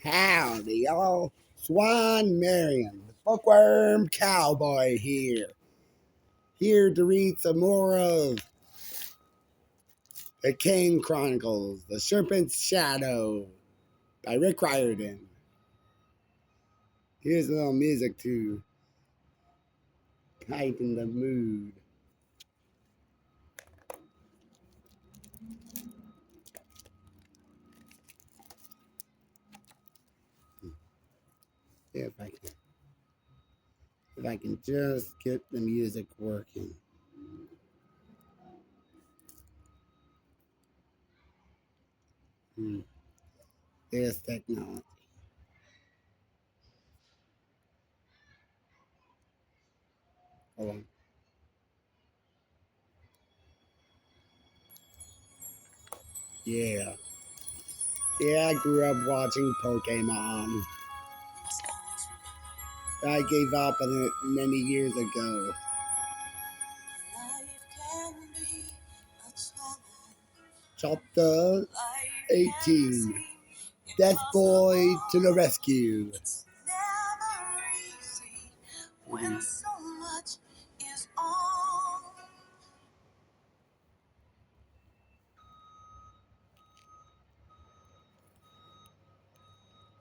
Howdy, y'all. Swan Marion, the bookworm cowboy here. Here to read some more of the Kane Chronicles, The Serpent's Shadow by Rick Riordan. Here's a little music to heighten the mood. If I can just get the music working. There's technology. Hold on. Yeah. I grew up watching Pokemon. I gave up on it many years ago. Chapter 18. Death Boy to the Rescue.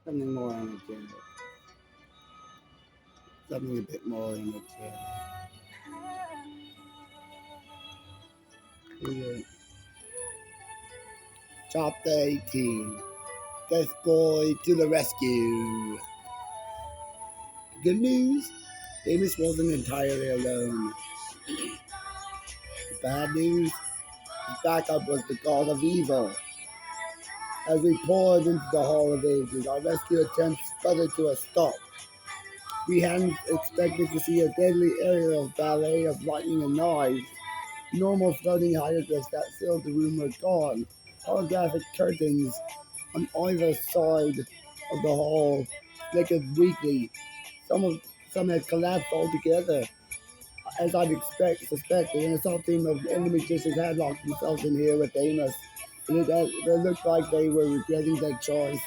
Something more on the agenda. Something a bit more on the agenda. Chapter 18. Death Boy to the Rescue. Good news, Amos wasn't entirely alone. The bad news, his backup was the God of Evil. As we poured into the Hall of Ages, our rescue attempts sputtered to a stop. We hadn't expected to see a deadly aerial ballet of lightning and knives. Normal floating hydrants that filled the room were gone. Holographic curtains on either side of the hall flickered weakly. Some had collapsed altogether. As I'd suspected, an assault team of enemy magicians had locked themselves in here with Amos. It looked like they were regretting their choice.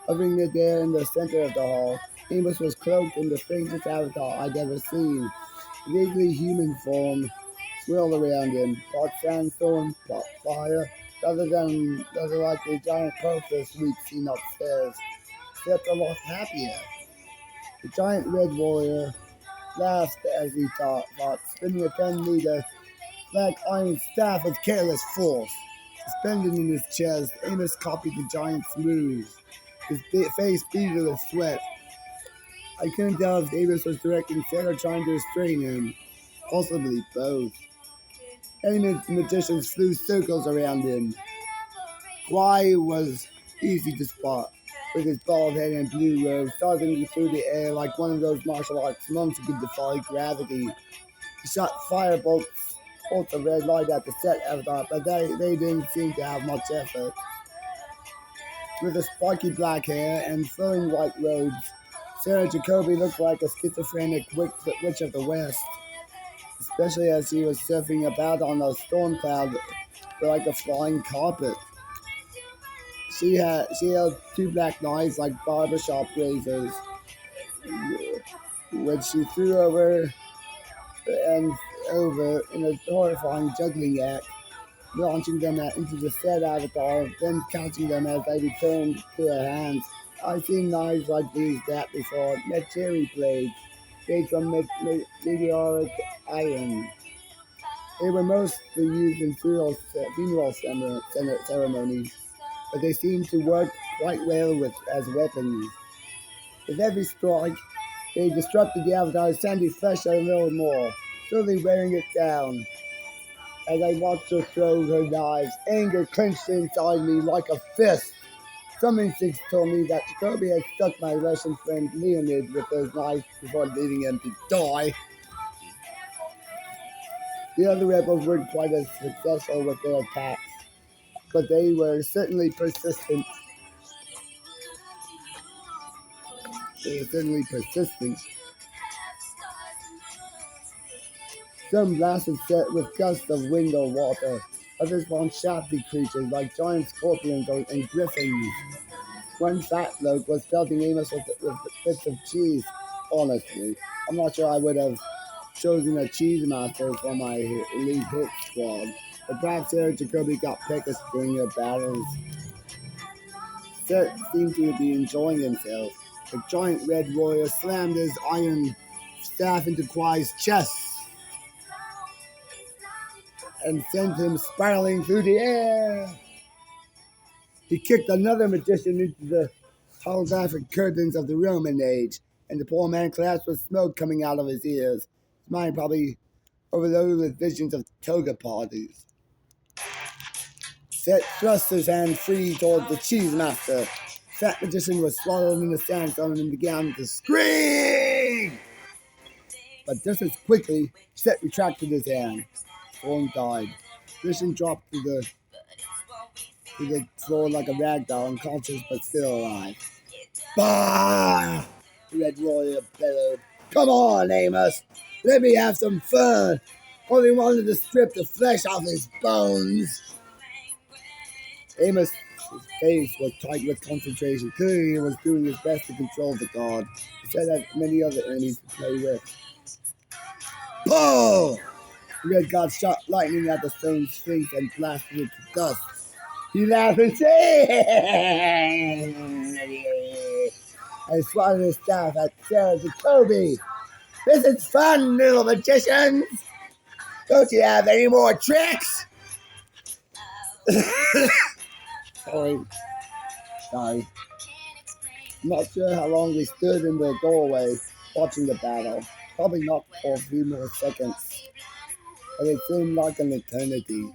Hovering there in the center of the hall, Amos was cloaked in the strangest avatar I'd ever seen. A vaguely human form swirled around him, part sandstone, part fire, rather like the giant purpose we'd seen upstairs, except a lot happier. The giant red warrior laughed as he thought, spinning a 10-meter black iron staff with careless force. Suspended in his chest, Amos copied the giant's moves, his face beaded with sweat. I couldn't tell if Amos was directing Sarah or trying to restrain him, possibly both. Enemy magicians flew circles around him. Kwai was easy to spot, with his bald head and blue robe darting through the air like one of those martial arts monks who could defy gravity. He shot bolts of red light at the set avatar, but they didn't seem to have much effort. With his spiky black hair and flowing white robes, Sarah Jacoby looked like a schizophrenic witch of the West, especially as she was surfing about on a storm cloud like a flying carpet. She held two black knives like barbershop razors, which she threw over and over in a horrifying juggling act, launching them into the set avatar, then catching them as they returned to her hands. I've seen knives like these that before, cherry blades, made from meteoric iron. They were mostly used in funeral ceremonies, but they seemed to work quite well as weapons. With every strike, they disrupted the avatar's sandy flesh a little more, slowly wearing it down. As I watched her throw her knives, anger clenched inside me like a fist. Some instincts told me that Jacoby had struck my Russian friend Leonid with those knives before leaving him to die. The other rebels weren't quite as successful with their attacks, but they were certainly persistent. Some blasted set with gusts of wind or water. Others spawned shafty creatures like giant scorpions and griffins. One fat bloke was pelting Amos with bits of cheese. Honestly, I'm not sure I would have chosen a cheese master for my elite hit squad, but perhaps Sarah Jacoby got picked during their battles. Seth seemed to be enjoying himself. The giant red warrior slammed his iron staff into Kwai's chest and sent him spiraling through the air. He kicked another magician into the holographic curtains of the Roman age, and the poor man collapsed with smoke coming out of his ears, his mind probably overloaded with visions of toga parties. Set thrust his hand free toward the cheese master. Fat magician was swallowed in the sandstone and began to scream. But just as quickly, Set retracted his hand. Swan died. Magician dropped to the floor like a rag doll, unconscious but still alive. Bah! The Red Warrior bellowed. Come on, Amos. Let me have some fun. Only wanted to strip the flesh off his bones. Amos' face was tight with concentration. Clearly, he was doing his best to control the god. He said that many other enemies to play with. Pull! The red god shot lightning at the stone sphinx and blasted it to dust. He laughed and said, and swatted his staff at Sarah Jacoby. This is fun, little magicians. Don't you have any more tricks? Sorry. I'm not sure how long we stood in the doorway watching the battle. Probably not for a few more seconds, but it seemed like an eternity.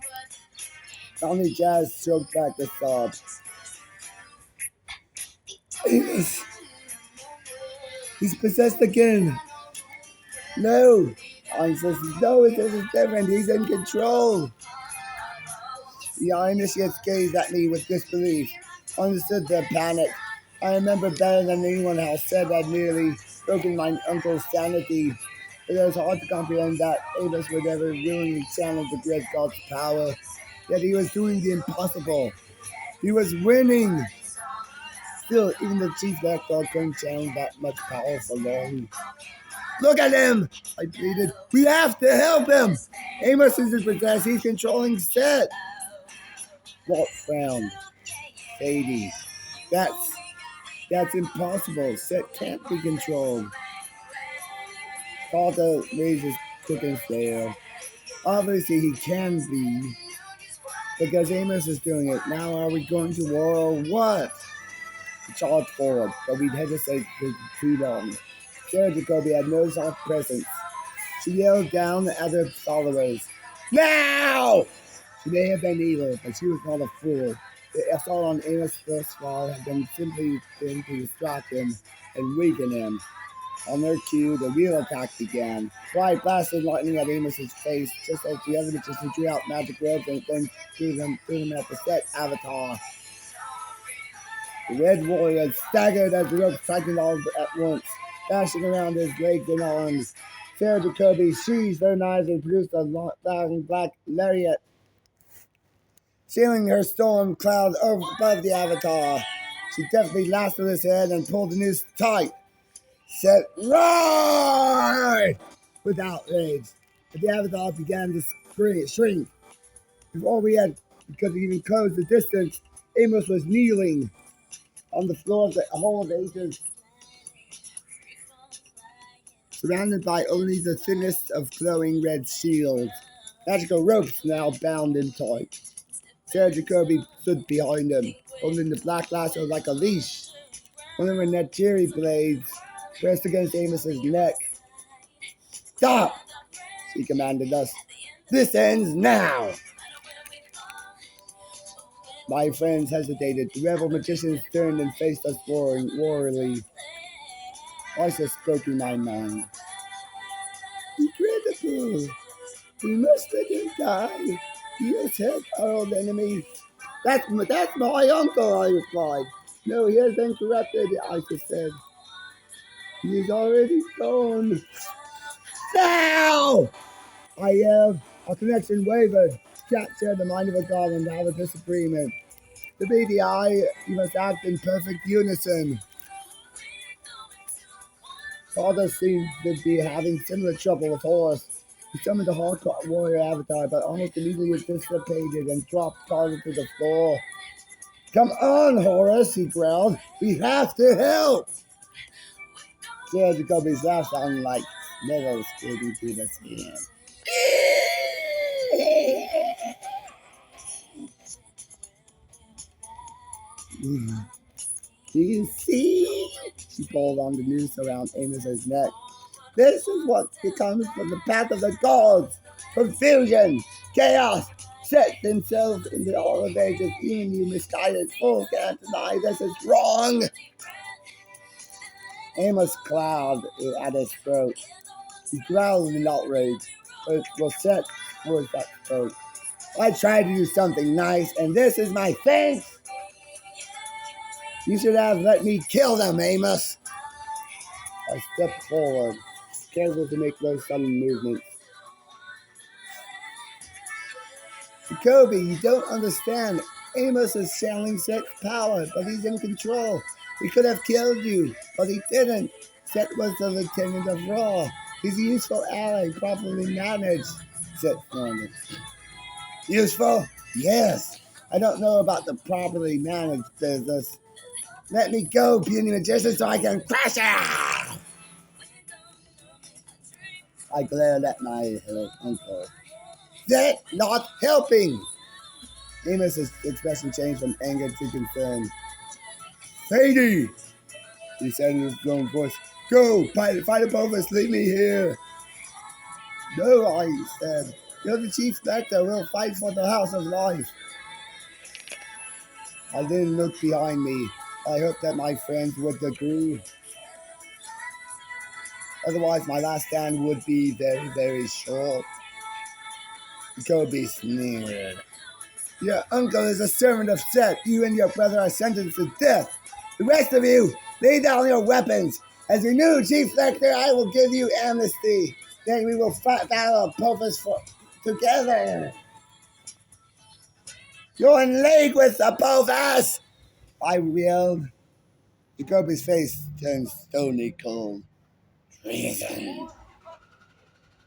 Only Jazz choked back the sobs. He's possessed again. No. I says, no, it is different. He's in control. The initiates gazed at me with disbelief. I understood their panic. I remember better than anyone else said I'd nearly broken my uncle's sanity. But it was hard to comprehend that Amos would ever willingly channel the great god's power. Yet he was doing the impossible. He was winning. Still, even the chief black dog couldn't channel that much power for long. Look at him! I pleaded. We have to help him! Amos isn't possessed. He's controlling Set. Walt frowned. Sadie. That's impossible. Set can't be controlled. Carter raised his crooked tail. Obviously he can be. Because Amos is doing it. Now are we going to war or what? He charged forward, but we'd hesitate for too long. Sarah Jacoby had no soft presence. She yelled down at her followers. Now! She may have been evil, but she was not a fool. The assault on Amos' first fall had been simply to distract him and weaken him. On her cue, the real attack began. Pride blasted lightning at Amos' face, just as the other magician drew out magic ropes and then threw them at the Set avatar. The Red Warrior staggered as the ropes tightened all at once, dashing around his legs and arms. Sarah Jacoby sheathed her knives and produced a long black lariat, sealing her storm cloud above the avatar. She deftly lassoed his head and pulled the noose tight. Set roared with outrage, but the avatar began to shrink. Before we had even closed the distance, Amos was kneeling on the floor of the Hall of Ages, surrounded by only the thinnest of glowing red shields. Magical ropes now bound him tight. Sarah Jacoby stood behind him, holding the black lasso like a leash. One of her Netiri blades pressed against Amos's neck. Stop! She commanded us. This ends now! My friends hesitated. The rebel magicians turned and faced us warily. Voices spoke in my mind. Incredible! We must let him die. He has helped our old enemies. That's my uncle, I replied. No, he has been corrupted, Isis said. He is already gone. Now! I yelled. Our connection wavered. Chat shared the mind of a god and now a disagreement. The baby eye, you must act in perfect unison. Father seemed to be having similar trouble with Horus. He summoned the hardcore warrior avatar, but almost immediately dissipated and dropped Father to the floor. Come on, Horus, he growled. We have to help! Sarah Jacoby's laugh sounded like metal skating through the skin. Do you see? She pulled on the noose around Amos's neck. This is what becomes from the path of the gods. Confusion, chaos, set themselves in the all of ages. Even you misguided fools can't deny this is wrong. Amos clawed at his throat. He growled in outrage, but it was set words that spoke. I tried to do something nice, and this is my thanks. You should have let me kill them, Amos. I stepped forward, careful to make no sudden movements. Jacoby, you don't understand. Amos is channeling Set's power, but he's in control. He could have killed you, but he didn't. Set was the lieutenant of Raw. He's a useful ally, properly managed, Set snorted. Useful? Yes. I don't know about the properly managed business. Let me go, puny magician, so I can crush you! I glared at my uncle. That not helping! Amos's expression changed from anger to concern. Sadie, he said in his grown voice, go, fight above us, leave me here. No, I said, you're the chief lector, we'll fight for the house of life. I didn't look behind me. I hoped that my friends would agree. Otherwise, my last stand would be very, very short. Jacoby sneered. Your uncle is a servant of Set. You and your brother are sentenced to death. The rest of you, lay down your weapons. As your new chief lector, I will give you amnesty. Then we will battle Apophis together. You're in league with Apophis! I yelled. Jacoby's face turned stony cold. Treason.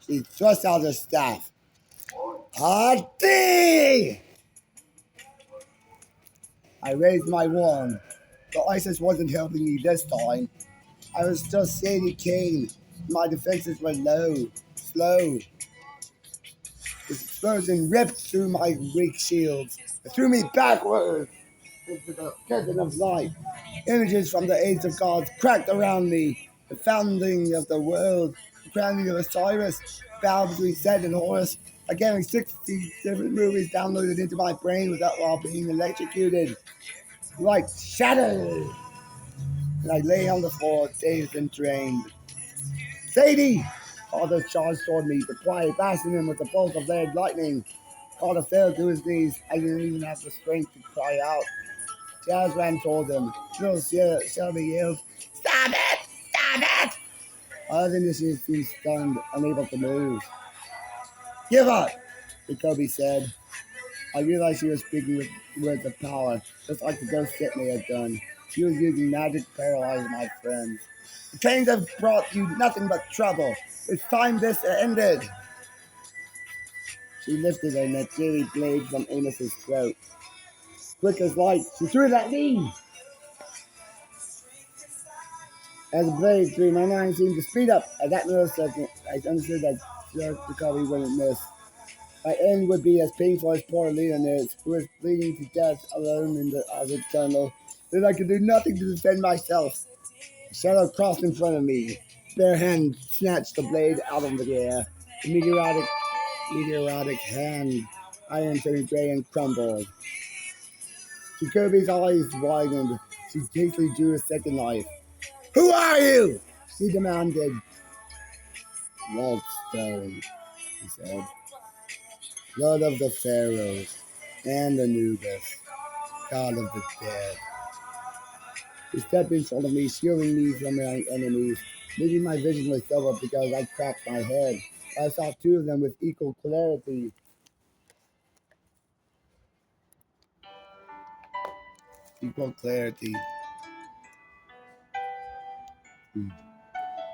She thrust out her staff. Hardy! I raised my wand. But ISIS wasn't helping me this time. I was just Sadie Kane. My defenses were slow. This explosion ripped through my weak shields. It threw me backwards into the curtain of light. Images from the age of gods cracked around me. The founding of the world, the crowning of Osiris, the battle between Set and Horus. I gave me 60 different movies downloaded into my brain without all being electrocuted. Like shadows. And I lay on the floor, dazed and drained. Sadie! Carter charged toward me, but quiet blasting him with a bolt of red lightning. Carter fell to his knees. I didn't even have the strength to cry out. Jazz ran toward him. Little Shelby yelled, Stop it! Stop it! Other initiatives seemed stunned, unable to move. Give up! Jacoby said. I realized she was speaking with words of power, just like the ghost Set may have done. She was using magic to paralyze my friends. The Kanes have brought you nothing but trouble. It's time this ended. She lifted her Natsiri blade from Amos's throat. Quick as light, she threw it at me. As the blade through, my mind seemed to speed up. At that millisecond, I understood that Jacoby wouldn't miss. My end would be as painful as poor Leonid, who was bleeding to death alone in the other tunnel. Then I could do nothing to defend myself. A shadow crossed in front of me. Bare hand snatched the blade out of the air. The meteoric hand, iron turned gray and crumbled. Jacoby's eyes widened. She hastily drew a second knife. Who are you? She demanded. Waldstone, he said. Lord of the Pharaohs and Anubis, God of the dead. He stepped in front of me, shielding me from my enemies. Maybe my vision was doubled because I cracked my head. I saw two of them with equal clarity. equal clarity.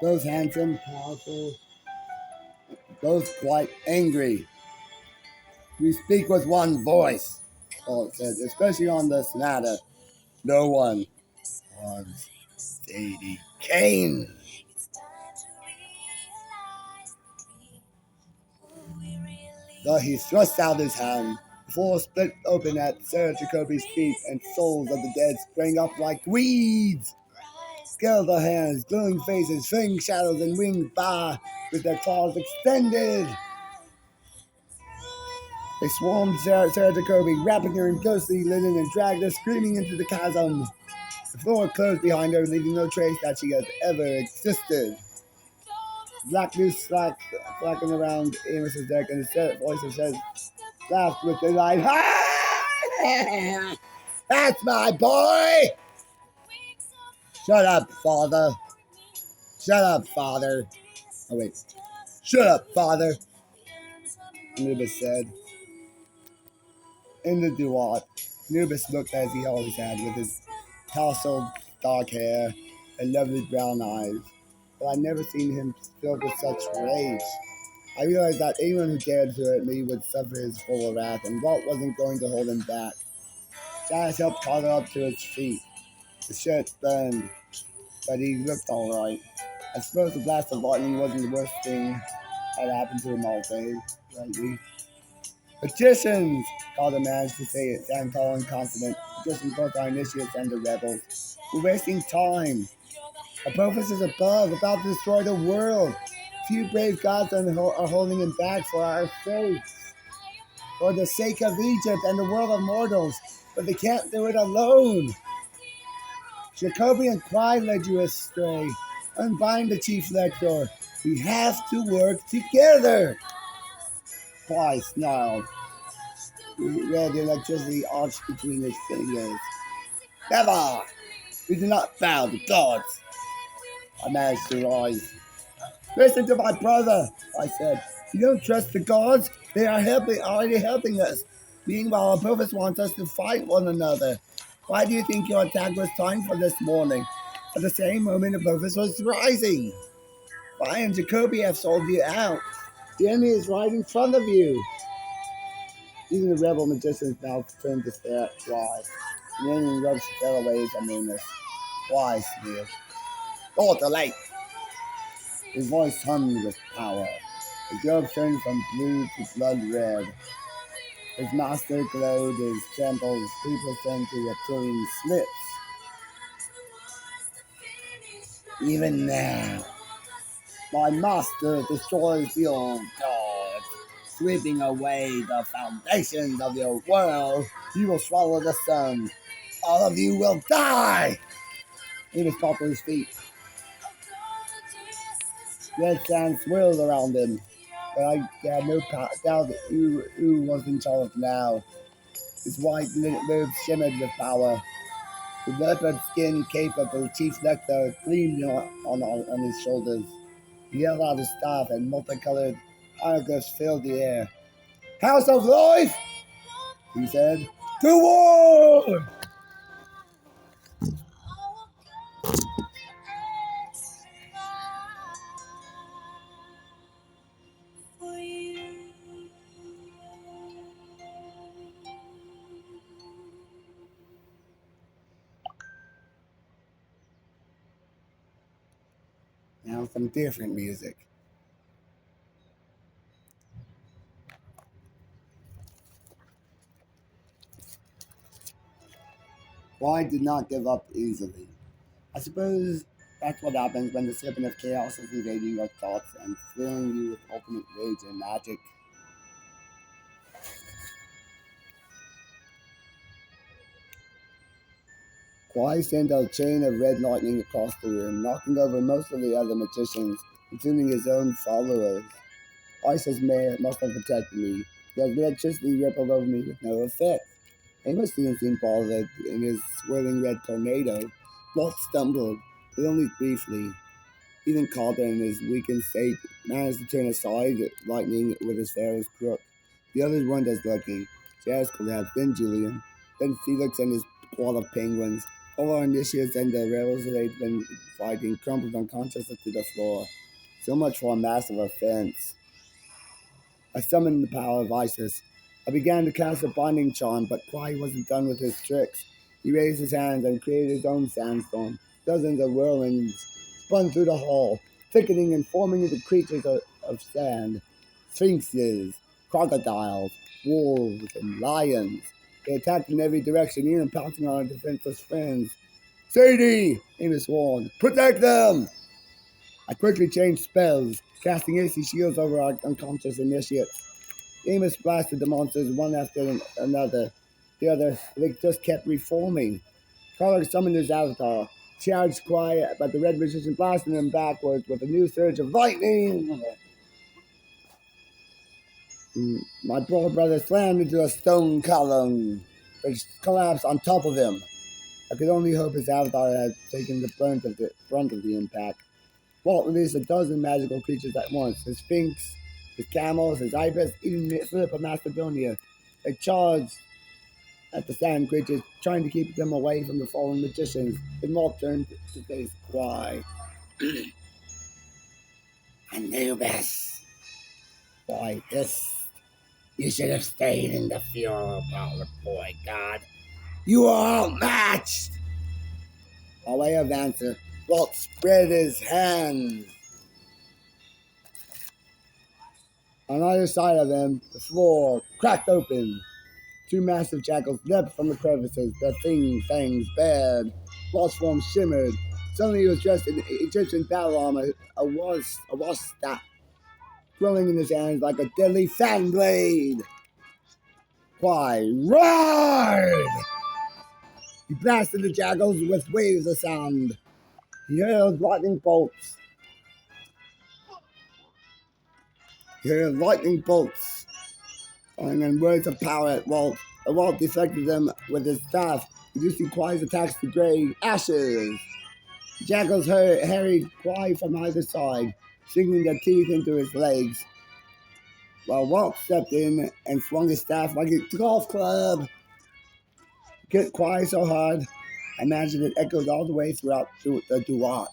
Both handsome, powerful, both quite angry. We speak with one voice, Paul said, especially on the sonata. No one wants Sadie Kane. Though he thrust out his hand, the floor split open at Sarah Jacoby's feet, and souls of the dead sprang up like weeds. Skeletal hands, glowing faces, fang shadows, and winged bar with their claws extended. They swarmed Sarah Jacoby, wrapping her in ghostly linen and dragged her screaming into the chasm. The floor closed behind her, leaving no trace that she had ever existed. Black news flacking around Amos's deck, and his voice says, laughed with delight. That's my boy! Shut up, father. Shut up, father. Oh, wait. Shut up, father, Anubis said. In the duat, Anubis looked as he always had, with his tousled dark hair and lovely brown eyes. But I'd never seen him filled with such rage. I realized that anyone who dared to hurt me would suffer his full wrath, and Walt wasn't going to hold him back. Janice helped toddle up to his feet. The shirt burned, but he looked all right. I suppose the blast of lightning wasn't the worst thing that happened to him all day, lately. Magicians! Calder managed to say it, sound tall and confident. Magicians both our initiates and the rebels. We're wasting time. Apophis is above, about to destroy the world. Few brave gods are holding him back for our sakes. For the sake of Egypt and the world of mortals. But they can't do it alone. Jacoby and Clyde led you astray. Unbind the chief lector. We have to work together. Clyde snarled. Red electricity arched between his fingers. Never! We do not bow to gods. I managed to rise. Listen to my brother, I said. You don't trust the gods? They are already helping us. Meanwhile, Apophis wants us to fight one another. Why do you think your attack was timed for this morning? At the same moment, Apophis was rising. Why and Jacoby have sold you out? The enemy is right in front of you. Even the rebel magician's mouth turned to stare at Fly. The raining ropes fell away from Amos. Fly sneered. You're too late. His voice hummed with power. His robe turned from blue to blood red. His master glowed, his temples 3% to reptilian slits. Even now, my master destroys the old gods, sweeping away the foundations of your world. You will swallow the sun. All of you will die. He was caught to his feet. Red sand swirled around him, but I had no doubt who was in charge now. His white robes shimmered with power. The leopard skin cape of the chief lector gleamed on his shoulders. He held out his staff, and multicolored hieroglyphs filled the air. House of Life, he said. To war! Now some different music. Why did not give up easily? I suppose that's what happens when the serpent of chaos is invading your thoughts and filling you with ultimate rage and magic. Kwai sent a chain of red lightning across the room, knocking over most of the other magicians, including his own followers. Isis must have protected me, because the electricity rippled over me with no effect. Amos didn't seem bothered in his swirling red tornado. Walt stumbled, but only briefly. Even Calder, in his weakened state, managed to turn aside lightning with his Pharaoh's crook. The others weren't as lucky. Jazz collapsed, then Julian, then Felix and his squad of penguins. All our initiates and the rebels that they'd been fighting crumpled unconscious to the floor. So much for a massive offense. I summoned the power of Isis. I began to cast a binding charm, but Kwai wasn't done with his tricks. He raised his hands and created his own sandstorm. Dozens of whirlwinds spun through the hall, thickening and forming into creatures of sand. Sphinxes, crocodiles, wolves, and lions. They attacked in every direction, even pouncing on our defenseless friends. Sadie! Amos warned. Protect them! I quickly changed spells, casting AC shields over our unconscious initiates. Amos blasted the monsters one after another. The other, they just kept reforming. Carter summoned his avatar, charged quiet, but the red magician blasted him backwards with a new surge of lightning. My poor brother slammed into a stone column, which collapsed on top of him. I could only hope his avatar had taken the brunt of the impact. Walt released a dozen magical creatures at once. His sphinx, his camels, his ibis, even Philip of Macedonia. They charged at the sand creatures, trying to keep them away from the fallen magicians. Then Walt turned to face Kwai. Anubis, why this? You should have stayed in the funeral parlor, boy god. You are outmatched! By way of answer, Walt spread his hands. On either side of them, the floor cracked open. Two massive jackals leapt from the crevices, their fangs bared. Walt's form shimmered. Suddenly he was dressed in Egyptian battle armor, a wasp staff, twirling in his hands like a deadly fan blade. Why, roared! He blasted the jackals with waves of sound. He hurled lightning bolts. Falling in words of power at Walt. Walt deflected them with his staff, reducing Kwai's attacks to gray ashes. The jackals harried Kwai from either side, sinking their teeth into his legs, while Walt stepped in and swung his staff like a golf club. He hit Kwai so hard, I imagined it echoed all the way throughout the Duat.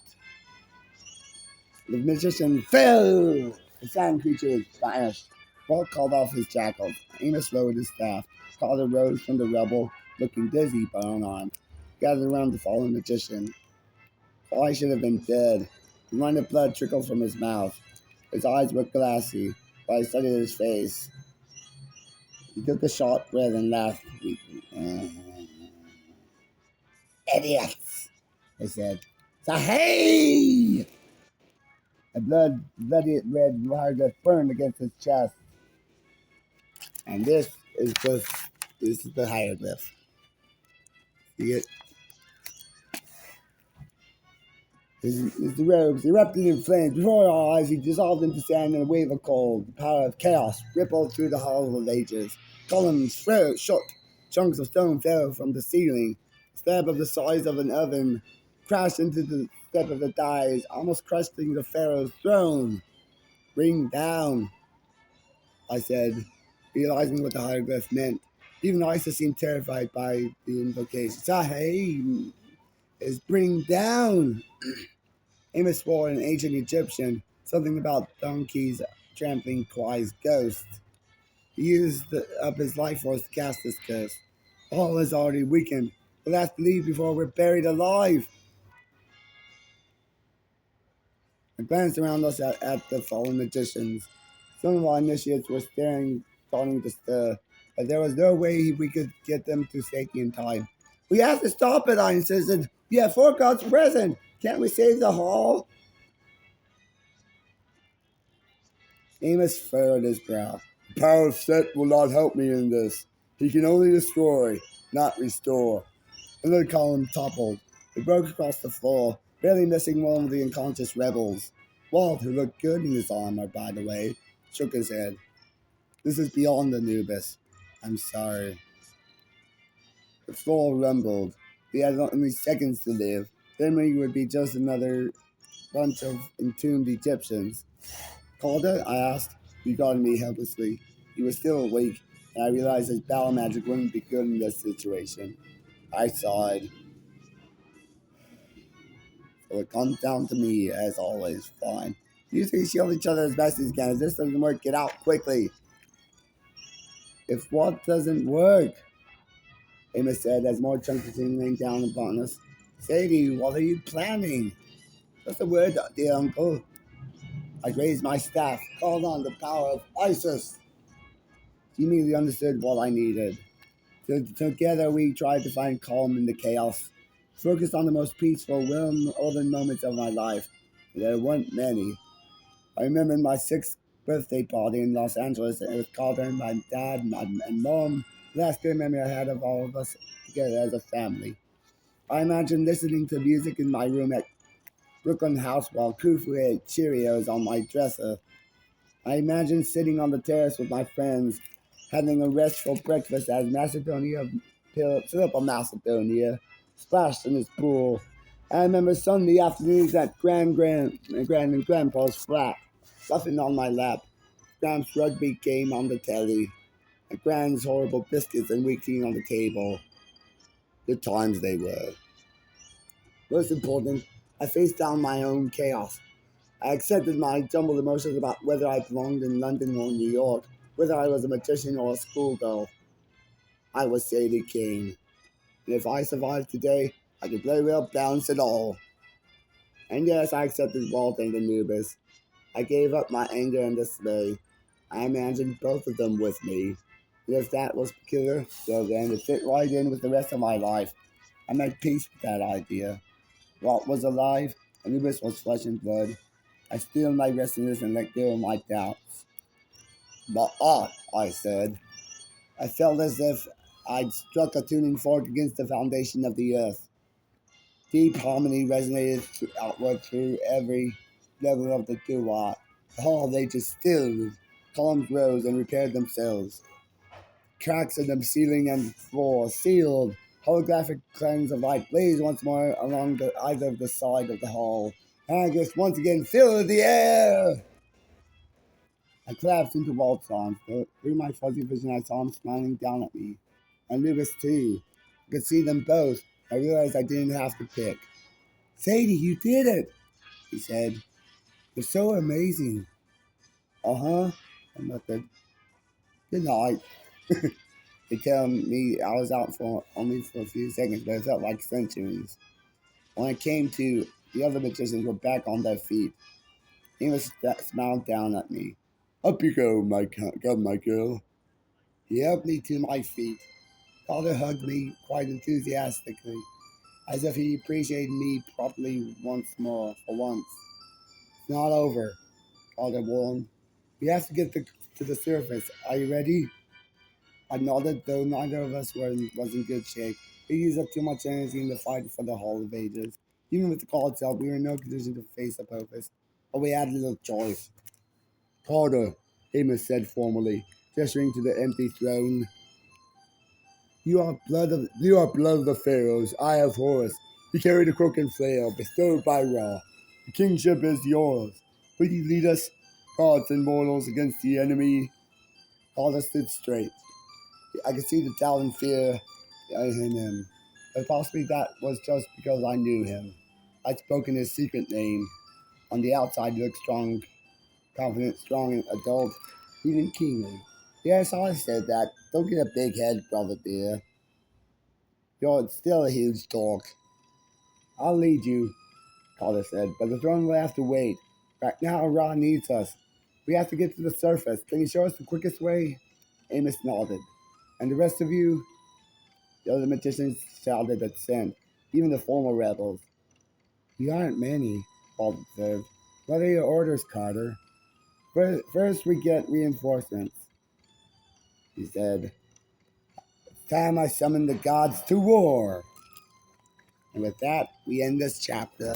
The magician fell! The sand creature vanished. Walt called off his jackals. Amos lowered his staff. Carter rose from the rubble, looking dizzy but unarmed, gathered around the fallen magician. Kwai should have been dead. A line of blood trickled from his mouth. His eyes were glassy, but I studied his face. He took a short breath and laughed weakly. Idiots, he said. Sahay! A bloody red mark burned against his chest. And this is the hieroglyph. See it? The robes erupted in flames. Before our eyes, he dissolved into sand in a wave of cold. The power of chaos rippled through the halls of ages. Columns shook. Chunks of stone fell from the ceiling. A slab of the size of an oven crashed into the step of the dais, almost crushing the pharaoh's throne. Bring down, I said, realizing what the hieroglyph meant. Even Isis seemed terrified by the invocation. Sahih is bring down. Amos swore in ancient Egyptian, something about donkeys trampling Kwai's ghost. He used up his life force to cast this curse. All is already weakened. We'll have to leave before we're buried alive. I glanced around us at the fallen magicians. Some of our initiates were starting to stir, but there was no way we could get them to safety in time. We have to stop it, I insisted. We have 4 gods present. Can't we save the hall? Amos furrowed his brow. The power of Set will not help me in this. He can only destroy, not restore. Another column toppled. It broke across the floor, barely missing one of the unconscious rebels. Walt, who looked good in his armor, by the way, shook his head. This is beyond Anubis. I'm sorry. The floor rumbled. We had only seconds to live. Then we would be just another bunch of entombed Egyptians. Calder? I asked, regarding me helplessly. He was still awake, and I realized his battle magic wouldn't be good in this situation. I sighed. So it comes down to me, as always. Fine. You three shield each other as best as you can. If this doesn't work, get out quickly. If what doesn't work, Amos said as more chunks of steam rained down upon us. Sadie, what are you planning? Just a word, dear uncle. I raised my staff, called on the power of Isis. She immediately understood what I needed. Together we tried to find calm in the chaos, focused on the most peaceful, well-ordered moments of my life. There weren't many. I remember my sixth birthday party in Los Angeles. It was Carter, my dad, and mom. The last good memory I had of all of us together as a family. I imagine listening to music in my room at Brooklyn House while Kufu ate Cheerios on my dresser. I imagine sitting on the terrace with my friends, having a restful breakfast as Philip of Macedonia splashed in his pool. I remember Sunday afternoons at Grand and Grandpa's flat, fluffing on my lap, Grand's rugby game on the telly, and Grand's horrible biscuits and weekly on the table. Good times they were. Most important, I faced down my own chaos. I accepted my jumbled emotions about whether I belonged in London or New York, whether I was a magician or a schoolgirl. I was Sadie Kane, and if I survived today, I could very well balance it all. And yes, I accepted Walt and Anubis. I gave up my anger and dismay. I imagined both of them with me. And if that was peculiar, so then it fit right in with the rest of my life. I made peace with that idea. Walt was alive, Anubis was flesh and blood. I stilled my restlessness and let go of my doubts. But I said. I felt as if I'd struck a tuning fork against the foundation of the earth. Deep harmony resonated outward through every level of the duat. The hall of ages stilled. Columns rose and repaired themselves. Cracks in the ceiling and floor sealed. Holographic cleanse of light blazed once more along either of the side of the hall. And I just once again filled the air. I collapsed into Walt's arms. Through my fuzzy vision, I saw him smiling down at me. And Lucas, too. I could see them both. I realized I didn't have to pick. Sadie, you did it, he said. You're so amazing. Uh-huh. I muttered. Good night. They tell me I was out for only for a few seconds, but it felt like centuries. When I came to, the other magicians were back on their feet. Amos smiled down at me. Up you go, my girl. He helped me to my feet. Father hugged me quite enthusiastically, as if he appreciated me properly once more, for once. It's not over, Father warned. We have to get to the surface. Are you ready? I nodded, though neither of us was in good shape. We used up too much energy in the fight for the Hall of Ages. Even with the call itself, we were in no condition to face the purpose. But we had little choice. Carter, Amos said formally, gesturing to the empty throne. You are blood of the pharaohs. I have Horus. You carry the crook and flail, bestowed by Ra. The kingship is yours. Will you lead us, gods and mortals, against the enemy? Carter stood straight. I could see the doubt and fear in him, but possibly that was just because I knew him. I'd spoken his secret name. On the outside, he looked strong, confident, strong, and adult, even kingly. Yes, I said that. Don't get a big head, brother dear. You're still a huge dork. I'll lead you, Carter said, but the throne will have to wait. Right now, Ra needs us. We have to get to the surface. Can you show us the quickest way? Amos nodded. And the rest of you? The other magicians shouted assent, even the former rebels. We aren't many, Walt observed. What are your orders, Carter? First we get reinforcements, he said. It's time I summon the gods to war. And with that, we end this chapter.